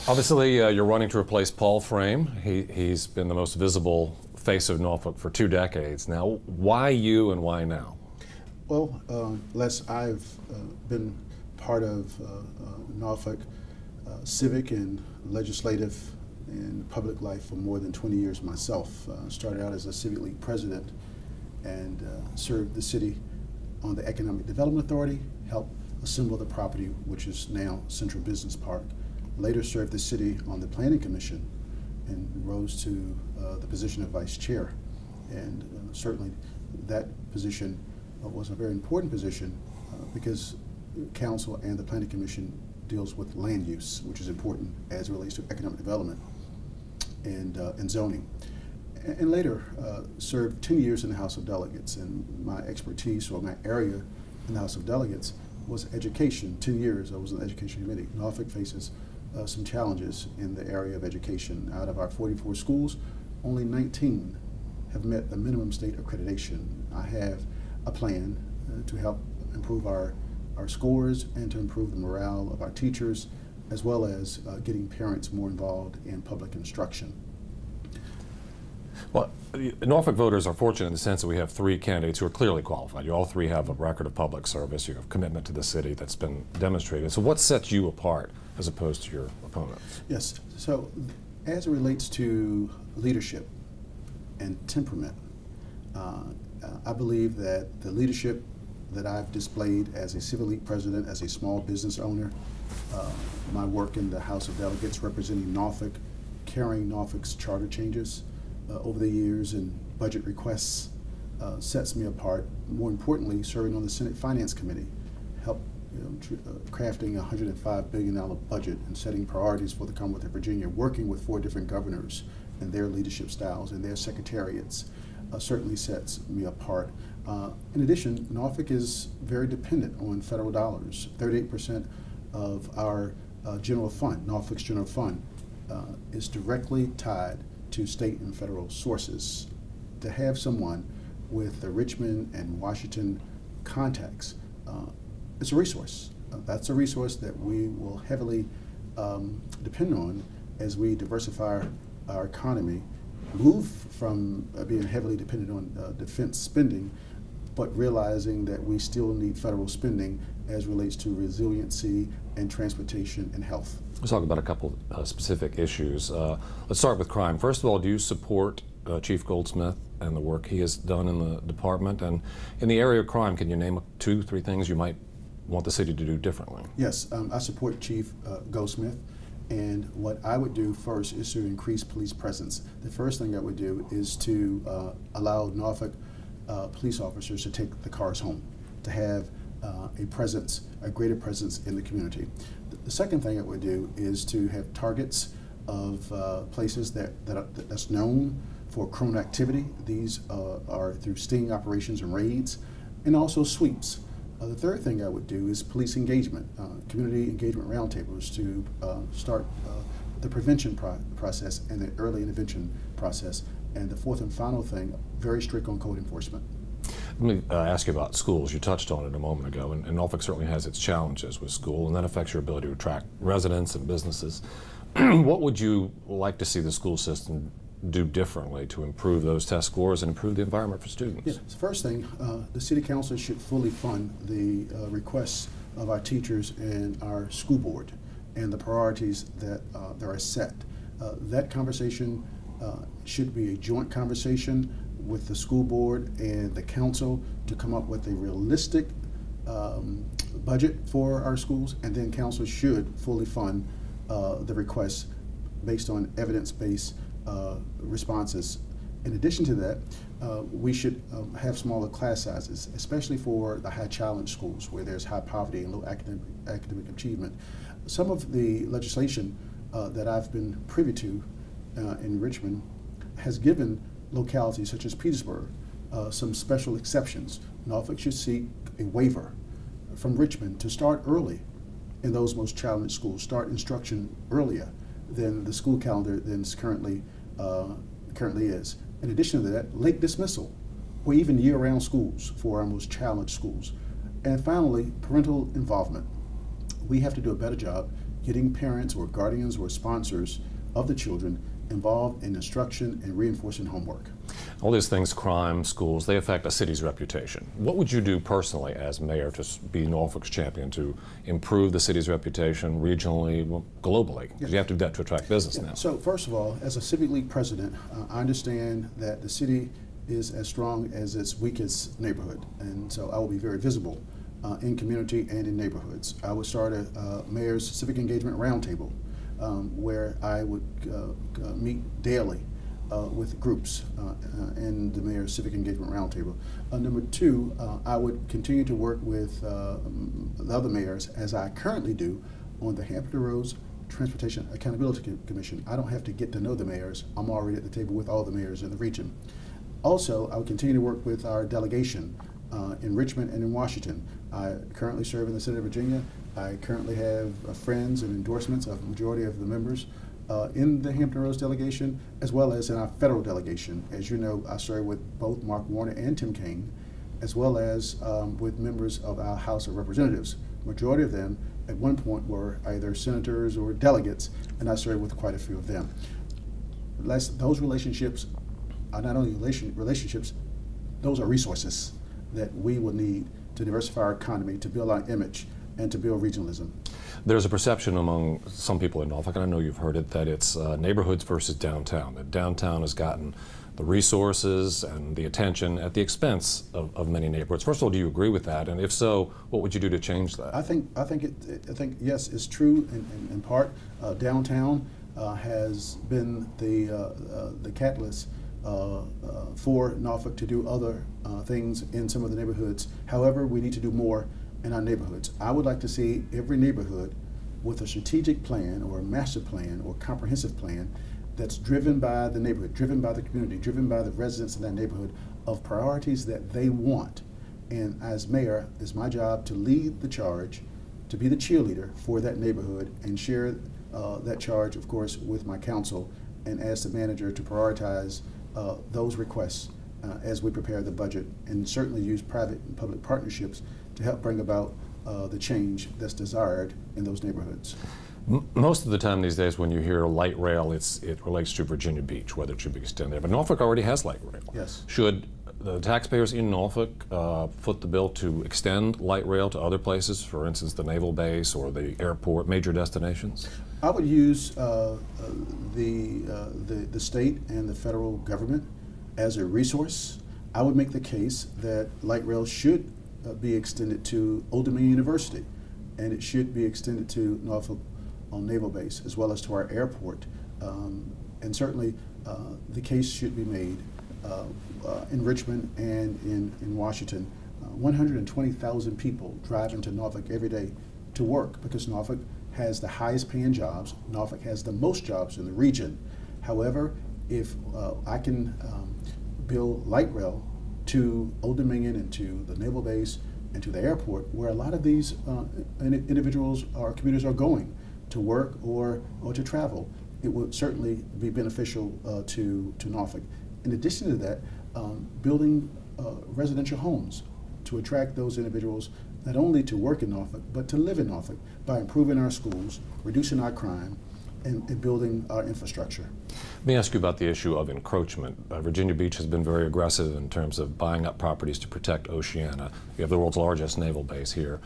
Obviously, you're running to replace Paul Frame. He's been the most visible face of Norfolk for 2 decades now. Why you and why now? Well, Les, I've been part of Norfolk civic and legislative and public life for more than 20 years myself. Started out as a Civic League president and served the city on the Economic Development Authority, helped assemble the property which is now Central Business Park. Later served the city on the Planning Commission and rose to the position of vice chair. And certainly that position was a very important position because council and the Planning Commission deals with land use, which is important as it relates to economic development and zoning. And later served 10 years in the House of Delegates, and my expertise or my area in the House of Delegates was education. 10 years I was in the Education Committee. Norfolk faces some challenges in the area of education. Out of our 44 schools, only 19 have met the minimum state accreditation. I have a plan to help improve our scores and to improve the morale of our teachers, as well as getting parents more involved in public instruction. Well, Norfolk voters are fortunate in the sense that we have 3 candidates who are clearly qualified. You all 3 have a record of public service. You have commitment to the city that's been demonstrated. So what sets you apart as opposed to your opponents? Yes, so as it relates to leadership and temperament, I believe that the leadership that I've displayed as a Civic League president, as a small business owner, my work in the House of Delegates representing Norfolk, carrying Norfolk's charter changes over the years and budget requests sets me apart. More importantly, serving on the Senate Finance Committee, helped crafting a $105 billion budget and setting priorities for the Commonwealth of Virginia, working with 4 different governors and their leadership styles and their secretariats certainly sets me apart. In addition, Norfolk is very dependent on federal dollars. 38% of our general fund, Norfolk's general fund, is directly tied to state and federal sources. To have someone with the Richmond and Washington contacts, it's a resource. That's a resource that we will heavily depend on as we diversify our economy, move from being heavily dependent on defense spending, but realizing that we still need federal spending as relates to resiliency and transportation and health. Let's talk about a couple specific issues. Let's start with crime. First of all, do you support Chief Goldsmith and the work he has done in the department? And in the area of crime, can you name 2, 3 things you might want the city to do differently? Yes, I support Chief Goldsmith. And what I would do first is to increase police presence. The first thing I would do is to allow Norfolk police officers to take the cars home, to have a greater presence in the community. The second thing I would do is to have targets of places that's known for criminal activity. These are through sting operations and raids, and also sweeps. The third thing I would do is police engagement, community engagement roundtables to start the prevention process and the early intervention process. And the fourth and final thing, very strict on code enforcement. Let me ask you about schools. You touched on it a moment ago, and Norfolk certainly has its challenges with school, and that affects your ability to attract residents and businesses. What would you like to see the school system do differently to improve those test scores and improve the environment for students? Yes, the first thing, the City Council should fully fund the requests of our teachers and our school board and the priorities that are set. That conversation should be a joint conversation with the school board and the council to come up with a realistic budget for our schools, and then council should fully fund the requests based on evidence-based responses. In addition to that, we should have smaller class sizes, especially for the high challenge schools where there's high poverty and low academic achievement. Some of the legislation that I've been privy to in Richmond has given localities such as Petersburg some special exceptions. Norfolk should seek a waiver from Richmond to start early in those most challenged schools, start instruction earlier than the school calendar than currently is. In addition to that, late dismissal or even year-round schools for our most challenged schools. And finally, parental involvement. We have to do a better job getting parents or guardians or sponsors of the children involved in instruction and reinforcing homework. All these things, crime, schools, they affect a city's reputation. What would you do personally as mayor to be Norfolk's champion to improve the city's reputation regionally, well, globally? Because you have to do that to attract business now. So first of all, as a Civic League president, I understand that the city is as strong as its weakest neighborhood, and so I will be very visible in community and in neighborhoods. I would start a mayor's civic engagement roundtable where I would meet daily with groups in the mayor's civic engagement roundtable. Number two, I would continue to work with the other mayors, as I currently do, on the Hampton Roads Transportation Accountability Commission. I don't have to get to know the mayors. I'm already at the table with all the mayors in the region. Also, I would continue to work with our delegation in Richmond and in Washington. I currently serve in the Senate of Virginia. I currently have friends and endorsements of the majority of the members in the Hampton Roads delegation, as well as in our federal delegation. As you know, I serve with both Mark Warner and Tim Kaine, as well as with members of our House of Representatives. Majority of them at one point were either senators or delegates, and I served with quite a few of them. Those relationships are not only relationships, those are resources that we will need to diversify our economy, to build our image, and to build regionalism. There's a perception among some people in Norfolk, and I know you've heard it, that it's neighborhoods versus downtown. That downtown has gotten the resources and the attention at the expense of many neighborhoods. First of all, do you agree with that? And if so, what would you do to change that? I think yes, it's true in part. Downtown has been the catalyst for Norfolk to do other things in some of the neighborhoods. However, we need to do more in our neighborhoods. I would like to see every neighborhood with a strategic plan or a master plan or comprehensive plan that's driven by the neighborhood, driven by the community, driven by the residents in that neighborhood, of priorities that they want. And as mayor, it's my job to lead the charge, to be the cheerleader for that neighborhood, and share that charge, of course, with my council, and ask the manager to prioritize those requests as we prepare the budget, and certainly use private and public partnerships to help bring about the change that's desired in those neighborhoods. Most of the time these days when you hear light rail, it relates to Virginia Beach, whether it should be extended there. But Norfolk already has light rail. Yes. Should the taxpayers in Norfolk foot the bill to extend light rail to other places, for instance, the Naval Base or the airport, major destinations? I would use the state and the federal government as a resource. I would make the case that light rail should be extended to Old Dominion University, and it should be extended to Norfolk on Naval Base, as well as to our airport. And certainly the case should be made in Richmond and in Washington. 120,000 people drive into Norfolk every day to work because Norfolk has the highest paying jobs. Norfolk has the most jobs in the region. However, if I can build light rail to Old Dominion and to the Naval Base and to the airport, where a lot of these individuals or commuters are going to work or to travel, it would certainly be beneficial to Norfolk. In addition to that, building residential homes to attract those individuals not only to work in Norfolk, but to live in Norfolk by improving our schools, reducing our crime, and building our infrastructure. Let me ask you about the issue of encroachment. Virginia Beach has been very aggressive in terms of buying up properties to protect Oceana. You have the world's largest naval base here.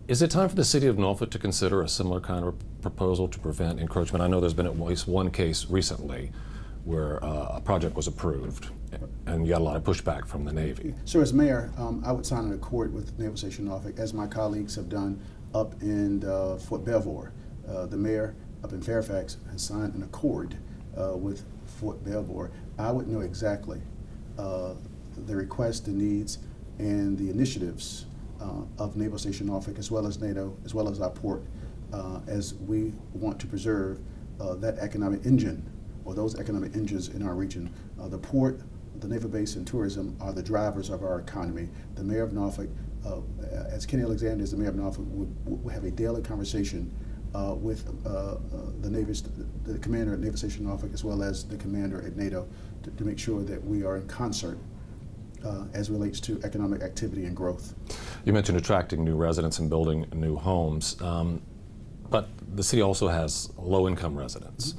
Is it time for the city of Norfolk to consider a similar kind of proposal to prevent encroachment? I know there's been at least one case recently where a project was approved and you got a lot of pushback from the Navy. So as mayor, I would sign an accord with Naval Station Norfolk, as my colleagues have done up in Fort Belvoir. The mayor up in Fairfax has signed an accord with Fort Belvoir. I would know exactly the requests, the needs, and the initiatives of Naval Station Norfolk, as well as NATO, as well as our port, as we want to preserve that economic engine, or those economic engines in our region. The port, the Naval Base, and tourism are the drivers of our economy. The mayor of Norfolk, as Kenny Alexander is the mayor of Norfolk, would have a daily conversation with the commander at Naval Station Norfolk, as well as the commander at NATO, to make sure that we are in concert as relates to economic activity and growth. You mentioned attracting new residents and building new homes. But the city also has low-income residents.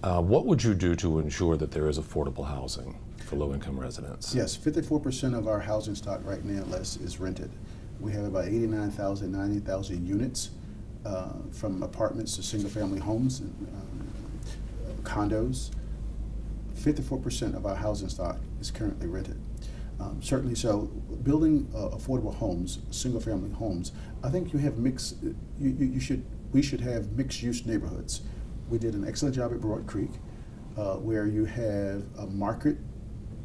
What would you do to ensure that there is affordable housing for low-income residents? Yes, 54% of our housing stock right now, Les, is rented. We have about 89,000, 90,000 units, from apartments to single-family homes and condos. 54% of our housing stock is currently rented. Certainly, so building affordable homes, single-family homes. I think you have mixed. We should have mixed-use neighborhoods. We did an excellent job at Broad Creek, where you have market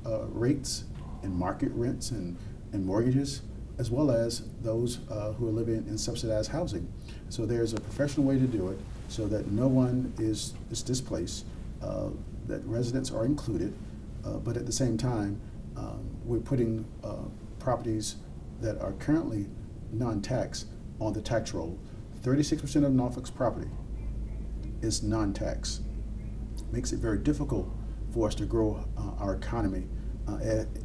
rates and market rents and mortgages, as well as those who are living in subsidized housing. So there's a professional way to do it so that no one is displaced, that residents are included, but at the same time, we're putting properties that are currently non-tax on the tax roll. 36% of Norfolk's property is non-tax. Makes it very difficult for us to grow our economy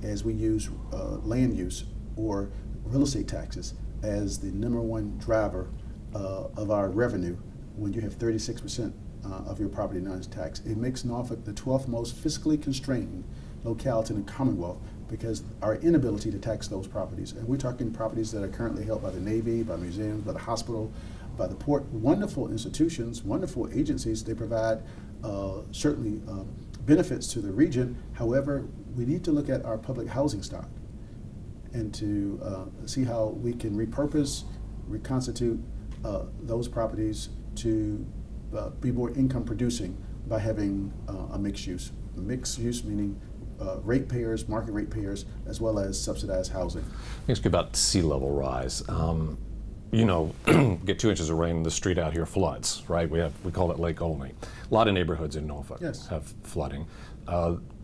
as we use land use or real estate taxes as the #1 driver of our revenue when you have 36% of your property non-tax. It makes Norfolk the 12th most fiscally constrained locality in the Commonwealth because our inability to tax those properties. And we're talking properties that are currently held by the Navy, by museums, by the hospital, by the port. Wonderful institutions, wonderful agencies. They provide certainly benefits to the region. However, we need to look at our public housing stock and to see how we can repurpose, reconstitute those properties to be more income producing by having a mixed use. Mixed use meaning ratepayers, market ratepayers, as well as subsidized housing. Let me ask you about sea level rise. You know, get 2 inches of rain and the street out here floods, right? We call it Lake Olney. A lot of neighborhoods in Norfolk have flooding.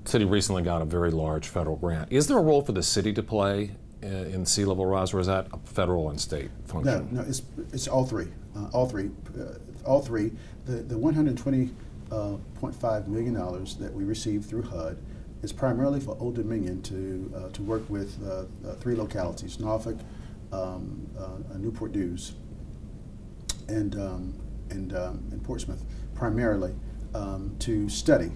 City recently got a very large federal grant. Is there a role for the city to play in sea level rise, or is that a federal and state function? No, it's all three. All three. The $120.5 million that we received through HUD is primarily for Old Dominion to work with 3 localities: Norfolk, Newport News, and Portsmouth, primarily to study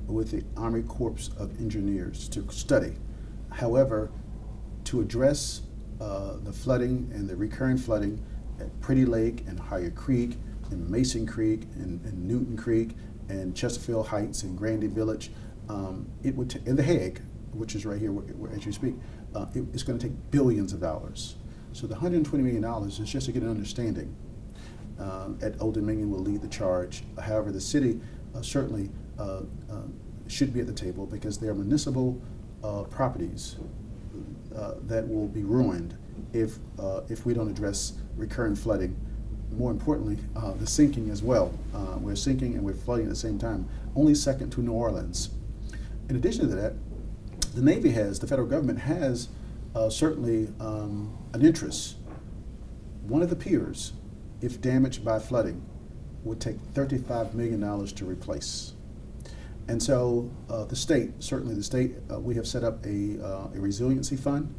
with the Army Corps of Engineers to study. However, to address the flooding and the recurrent flooding at Pretty Lake and Higher Creek and Mason Creek and Newton Creek and Chesterfield Heights and Grandy Village, it would in the Hague, which is right here as you speak, it's going to take billions of dollars. So the $120 million is just to get an understanding. At Old Dominion will lead the charge. However, the city certainly should be at the table because they are municipal properties that will be ruined if we don't address recurrent flooding. More importantly, the sinking as well. We're sinking and we're flooding at the same time, only second to New Orleans. In addition to that, the federal government has certainly an interest. One of the piers, if damaged by flooding, would take $35 million to replace. And so the state, we have set up a resiliency fund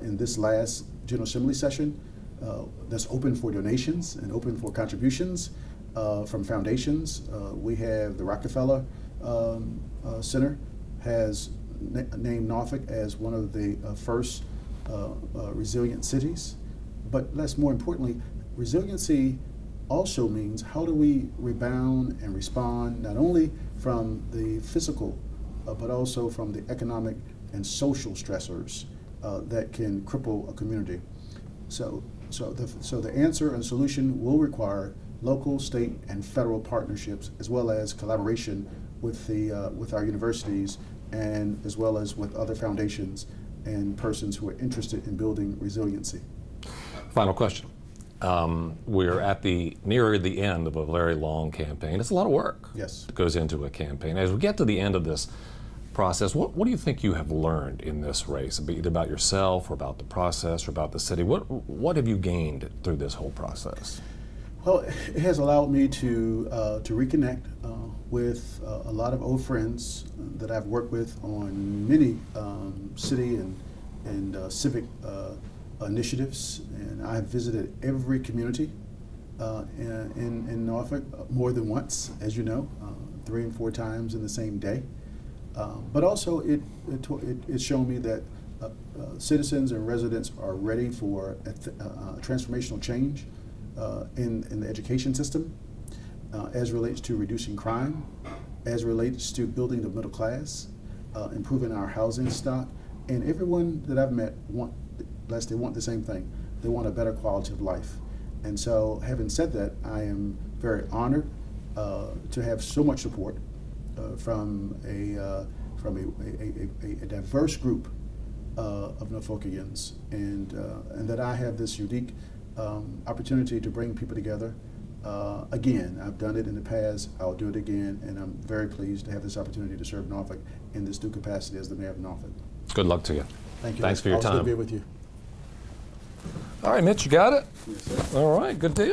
in this last General Assembly session that's open for donations and open for contributions from foundations. We have the Rockefeller Center has named Norfolk as one of the first resilient cities. But less more importantly, resiliency also means how do we rebound and respond not only from the physical but also from the economic and social stressors that can cripple a community. So the answer and solution will require local, state, and federal partnerships, as well as collaboration with our universities, and as well as with other foundations and persons who are interested in building resiliency. Final question. We're near the end of a very long campaign. It's a lot of work that goes into a campaign. As we get to the end of this process, what do you think you have learned in this race, either about yourself or about the process or about the city? What have you gained through this whole process? Well, it has allowed me to reconnect with a lot of old friends that I've worked with on many city and civic initiatives, and I've visited every community in Norfolk more than once, as you know, 3 and 4 times in the same day. But also it's shown me that citizens and residents are ready for a transformational change in the education system as relates to reducing crime, as relates to building the middle class, improving our housing stock. And everyone that I've met they want the same thing. They want a better quality of life. And so, having said that, I am very honored to have so much support from a diverse group of Norfolkians, and that I have this unique opportunity to bring people together. Again, I've done it in the past, I'll do it again, and I'm very pleased to have this opportunity to serve Norfolk in this new capacity as the mayor of Norfolk. Good luck to you. Thank you. Thanks for your time. Always good to be with you. All right, Mitch, you got it? Yes, sir. All right, good deal.